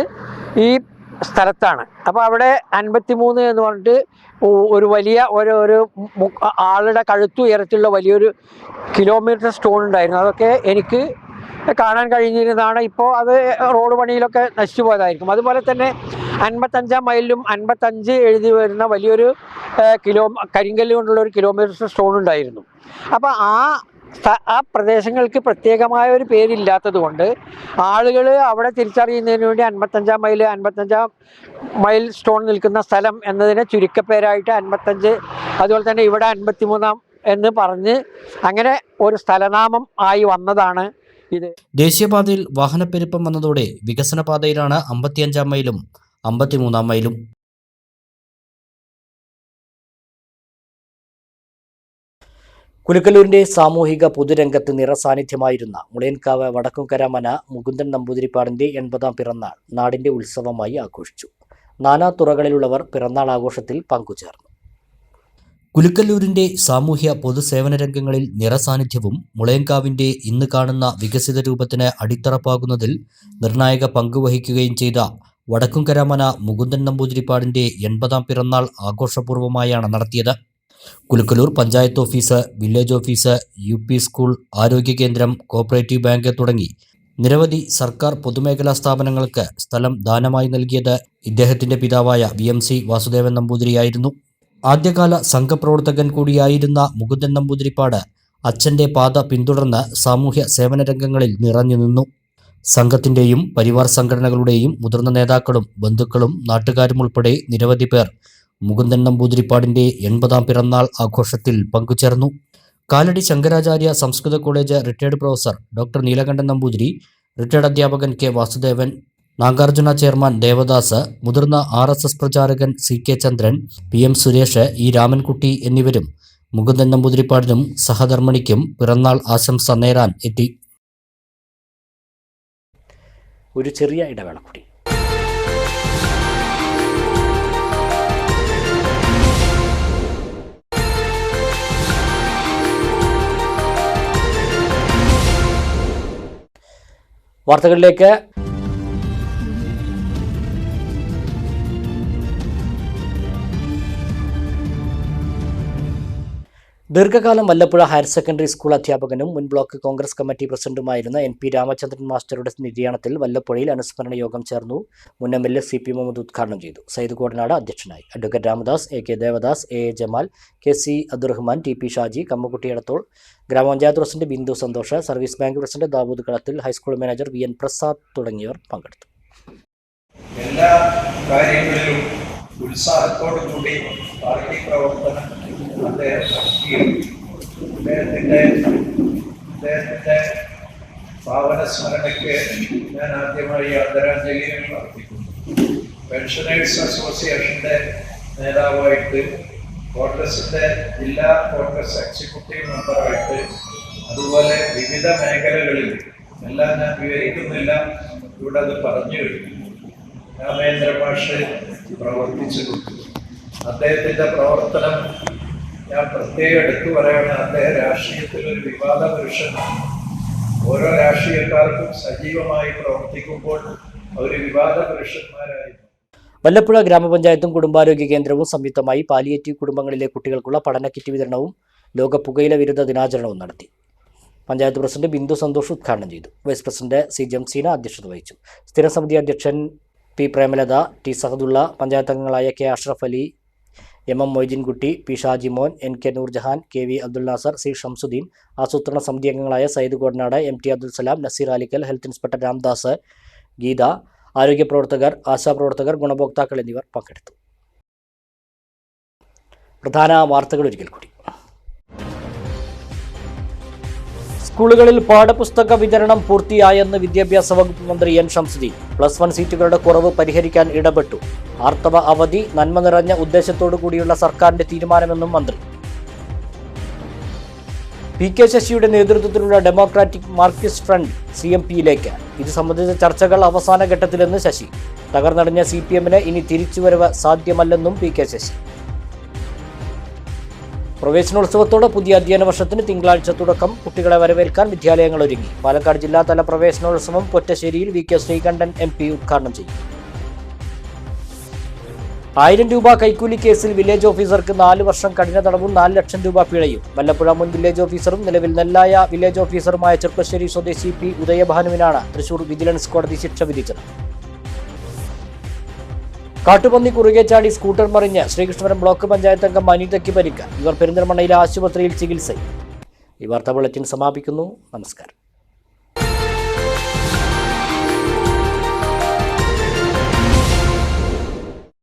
ഈ സ്ഥലത്താണ്. അപ്പോൾ അവിടെ 53 എന്ന് പറഞ്ഞിട്ട് ഒരു വലിയ ഒരു ആളുടെ കഴുത്തുയരത്തിലുള്ള വലിയൊരു കിലോമീറ്റർ സ്റ്റോൺ ഉണ്ടായിരുന്നു. അതൊക്കെ എനിക്ക് കാണാൻ കഴിഞ്ഞിരുന്നതാണ്. ഇപ്പോൾ അത് റോഡ് പണിയിലൊക്കെ നശിച്ചു പോയതായിരിക്കും. അതുപോലെ തന്നെ 55-ാം മൈലിലും 55 എഴുതി വരുന്ന വലിയൊരു കരിങ്കല്ല് കൊണ്ടുള്ള ഒരു കിലോമീറ്റർ സ്റ്റോൺ ഉണ്ടായിരുന്നു. അപ്പോൾ ആ പ്രദേശങ്ങൾക്ക് പ്രത്യേകമായ ഒരു പേരില്ലാത്തത് കൊണ്ട് ആളുകൾ അവിടെ തിരിച്ചറിയുന്നതിന് വേണ്ടി 55-ാം മൈൽ, 55-ാം മൈൽ സ്റ്റോൺ നിൽക്കുന്ന സ്ഥലം എന്നതിനെ ചുരുക്കപ്പേരായിട്ട് 55, അതുപോലെ തന്നെ ഇവിടെ 53-ാം എന്ന് പറഞ്ഞ് അങ്ങനെ ഒരു സ്ഥലനാമം ആയി വന്നതാണ് ഇത്. ദേശീയപാതയിൽ വാഹനപ്പെരുപ്പം വന്നതോടെ വികസന പാതയിലാണ് 55-ാം മൈലും 53-ാം മൈലും. കുലുക്കല്ലൂരിന്റെ സാമൂഹിക പൊതുരംഗത്ത് നിറസാന്നിധ്യമായിരുന്ന മുളയൻകാവ് വടക്കുംകര മന മുകുന്ദൻ നമ്പൂതിരിപ്പാടിന്റെ 80-ാം പിറന്നാൾ നാടിന്റെ ഉത്സവമായി ആഘോഷിച്ചു. നാനാ തുറകളിലുള്ളവർ പിറന്നാൾ ആഘോഷത്തിൽ പങ്കുചേർന്നു. കുലുക്കല്ലൂരിന്റെ സാമൂഹ്യ പൊതുസേവന രംഗങ്ങളിൽ നിറസാന്നിധ്യവും മുളയൻകാവിന്റെ ഇന്ന് കാണുന്ന വികസിത രൂപത്തിന് അടിത്തറപ്പാകുന്നതിൽ നിർണായക പങ്കുവഹിക്കുകയും ചെയ്ത വടക്കുംകര മന മുകുന്ദൻ നമ്പൂതിരിപ്പാടിന്റെ 80-ാം പിറന്നാൾ ആഘോഷപൂർവ്വമായാണ് നടത്തിയത്. Kulukkallur panchayat office, village office, UP school, ആരോഗ്യ കേന്ദ്രം, കോഓപ്പറേറ്റീവ് ബാങ്ക് തുടങ്ങി നിരവധി സർക്കാർ പൊതുമേഖലാ സ്ഥാപനങ്ങൾക്ക് സ്ഥലം ദാനമായി നൽകിയത് ഇദ്ദേഹത്തിന്റെ പിതാവായ VMC വാസുദേവൻ നമ്പൂതിരിയായിരുന്നു. ആദ്യകാല സംഘപ്രവർത്തകൻ കൂടിയായിരുന്ന മുകുന്ദൻ നമ്പൂതിരിപ്പാട് അച്ഛൻ്റെ പാത പിന്തുടർന്ന് സാമൂഹ്യ സേവന രംഗങ്ങളിൽ നിറഞ്ഞു നിന്നു. സംഘത്തിൻ്റെയും പരിവാർ സംഘടനകളുടെയും മുതിർന്ന നേതാക്കളും ബന്ധുക്കളും നാട്ടുകാരും ഉൾപ്പെടെ നിരവധി പേർ മുകുന്ദൻ നമ്പൂതിരിപ്പാടിൻ്റെ 80-ാം പിറന്നാൾ ആഘോഷത്തിൽ പങ്കുചേർന്നു. Kalady Shankaracharya Samskrita college retired professor doctor Neelakantan Namboothiri, retired അധ്യാപകൻ K വാസുദേവൻ, നാഗാർജുന ചെയർമാൻ ദേവദാസ്, മുതിർന്ന RSS പ്രചാരകൻ CK ചന്ദ്രൻ, PM സുരേഷ്, E രാമൻകുട്ടി എന്നിവരും മുകുന്ദൻ നമ്പൂതിരിപ്പാടിനും സഹധർമ്മിണിക്കും പിറന്നാൾ ആശംസ നേരാൻ എത്തി. ഒരു ചെറിയ ഇടവേള കൂടി. വാർത്തകളിലേക്ക്. ദീർഘകാലം വല്ലപ്പുഴ ഹയർ സെക്കൻഡറി സ്കൂൾ അധ്യാപകനും മുൻ ബ്ലോക്ക് കോൺഗ്രസ് കമ്മിറ്റി പ്രസിഡന്റുമായിരുന്ന NP രാമചന്ദ്രൻ മാസ്റ്ററുടെ നിര്യാണത്തിൽ വല്ലപ്പുഴയിൽ അനുസ്മരണ യോഗം ചേർന്നു. മുൻ MLA CP മുഹമ്മദ് ഉദ്ഘാടനം ചെയ്തു. സയ്യിദ് കോടനാട് അധ്യക്ഷനായി. Advocate Ramadas, AK Devadas, AA Jamal, KC Abdurahman, TP Shaji, Kammakutty Edathol, ഗ്രാമപഞ്ചായത്ത് president Bindu Santhosh, service bank president Dawood Kalathil, high school manager VN Prasad തുടങ്ങിയവർ പങ്കെടുത്തു. എല്ലാ കാര്യങ്ങളിലും ഉത്സാഹത്തോടു കൂടി പാർട്ടി പ്രവർത്തനം അദ്ദേഹം അദ്ദേഹത്തിൻ്റെ പാവന സ്മരണയ്ക്ക് ഞാൻ ആദ്യമായി ആദരാഞ്ജലികൾ അർപ്പിക്കുന്നു. പെൻഷനേഴ്സ് അസോസിയേഷൻ്റെ നേതാവായിട്ട്, കോൺഗ്രസിൻ്റെ ജില്ലാ കോൺഗ്രസ് എക്സിക്യൂട്ടീവ് മെമ്പറായിട്ട്, അതുപോലെ വിവിധ മേഖലകളിൽ എല്ലാം ഞാൻ വിവരിക്കുന്നില്ല, ഇവിടെ അത് പറഞ്ഞു കഴിഞ്ഞു. രാമേന്ദ്ര മാഷ് പ്രവർത്തിച്ചിട്ടുണ്ട്. അദ്ദേഹത്തിൻ്റെ പ്രവർത്തനം ഞാൻ പ്രത്യേകം എടുത്തു പറയുകയാണ്. അദ്ദേഹം രാഷ്ട്രീയത്തിലൊരു വിവാദ പുരുഷനാണ്. ഓരോ രാഷ്ട്രീയക്കാർക്കും സജീവമായി പ്രവർത്തിക്കുമ്പോൾ അവർ വിവാദ പുരുഷന്മാരായിരുന്നു. വല്ലപ്പുഴ ഗ്രാമപഞ്ചായത്തും കുടുംബാരോഗ്യ കേന്ദ്രവും സംയുക്തമായി പാലിയേറ്റീവ് കുടുംബങ്ങളിലെ കുട്ടികൾക്കുള്ള പഠന കിറ്റ് വിതരണവും ലോക പുകയില വിരുദ്ധ ദിനാചരണവും നടത്തി. പഞ്ചായത്ത് പ്രസിഡന്റ് ബിന്ദു സന്തോഷ് ഉദ്ഘാടനം ചെയ്തു. വൈസ് പ്രസിഡന്റ് C ജംസീന അധ്യക്ഷത വഹിച്ചു. സ്ഥിരം സമിതി അധ്യക്ഷൻ P പ്രേമലത, T സഹദുള്ള, പഞ്ചായത്ത് അംഗങ്ങളായ K Ashraf Ali, MM Moideenkutty, P Shajimon, NK Nurjahan, KV Abdul Nasar, C Shamsuddin, ആസൂത്രണ സമിതി അംഗങ്ങളായ Sayyid Kodanad, MT Abdul Salam, Naseer Alikkal, health inspector Ramdas, Geetha, ആരോഗ്യ പ്രവർത്തകർ, ആശാപ്രവർത്തകർ, ഗുണഭോക്താക്കൾ എന്നിവർ പങ്കെടുത്തു. പ്രധാന വാർത്തകൾ ഒരിക്കൽ കൂടി. സ്കൂളുകളിൽ പാഠപുസ്തക വിതരണം പൂർത്തിയായെന്ന് വിദ്യാഭ്യാസ വകുപ്പ് മന്ത്രി N ഷംസുദ്ദീൻ. +1 സീറ്റുകളുടെ കുറവ് പരിഹരിക്കാൻ ഇടപെട്ടു. ആർത്തവ അവധി നന്മ നിറഞ്ഞ ഉദ്ദേശത്തോടു കൂടിയുള്ള സർക്കാരിന്റെ തീരുമാനമെന്നും മന്ത്രി. PK ശശിയുടെ നേതൃത്വത്തിലുള്ള ഡെമോക്രാറ്റിക് മാർക്സിസ്റ്റ് ഫ്രണ്ട് CMPയിലേക്ക്. ഇത് സംബന്ധിച്ച ചർച്ചകൾ അവസാന ഘട്ടത്തിലെന്ന് ശശി. തകർന്നടിഞ്ഞ CPMന് ഇനി തിരിച്ചുവരവ് സാധ്യമല്ലെന്നും PK ശശി. പ്രവേശനോത്സവത്തോടെ പുതിയ അധ്യയന വർഷത്തിന് തിങ്കളാഴ്ച തുടക്കം. കുട്ടികളെ വരവേൽക്കാൻ വിദ്യാലയങ്ങൾ ഒരുങ്ങി. പാലക്കാട് ജില്ലാതല പ്രവേശനോത്സവം പൊറ്റശ്ശേരിയിൽ VK ശ്രീകണ്ഠൻ MP ഉദ്ഘാടനം ചെയ്യും. 1000 രൂപ കൈക്കൂലി കേസിൽ വില്ലേജ് ഓഫീസർക്ക് 4 വർഷം കഠിന തടവും 4 ലക്ഷം രൂപ പിഴയും. വല്ലപ്പുഴ മുൻ വില്ലേജ് ഓഫീസറും നിലവിൽ നെല്ലായ വില്ലേജ് ഓഫീസറുമായ ചെർപ്പശ്ശേരി സ്വദേശി P ഉദയഭാനുവിനാണ് തൃശൂർ വിജിലൻസ് കോടതി ശിക്ഷ വിധിച്ചത്. കാട്ടുപന്നി കുറുകെ ചാടി സ്കൂട്ടർ മറിഞ്ഞ് ശ്രീകൃഷ്ണപുരം ബ്ലോക്ക് പഞ്ചായത്ത് അംഗം അനിതയ്ക്ക് പരിക്ക്. ഇവർ പെരിന്തൽമണ്ണയിലെ ആശുപത്രിയിൽ ചികിത്സയിൽ. ഈ വാർത്താ ബുള്ളറ്റിൻ സമാപിക്കുന്നു. നമസ്കാരം.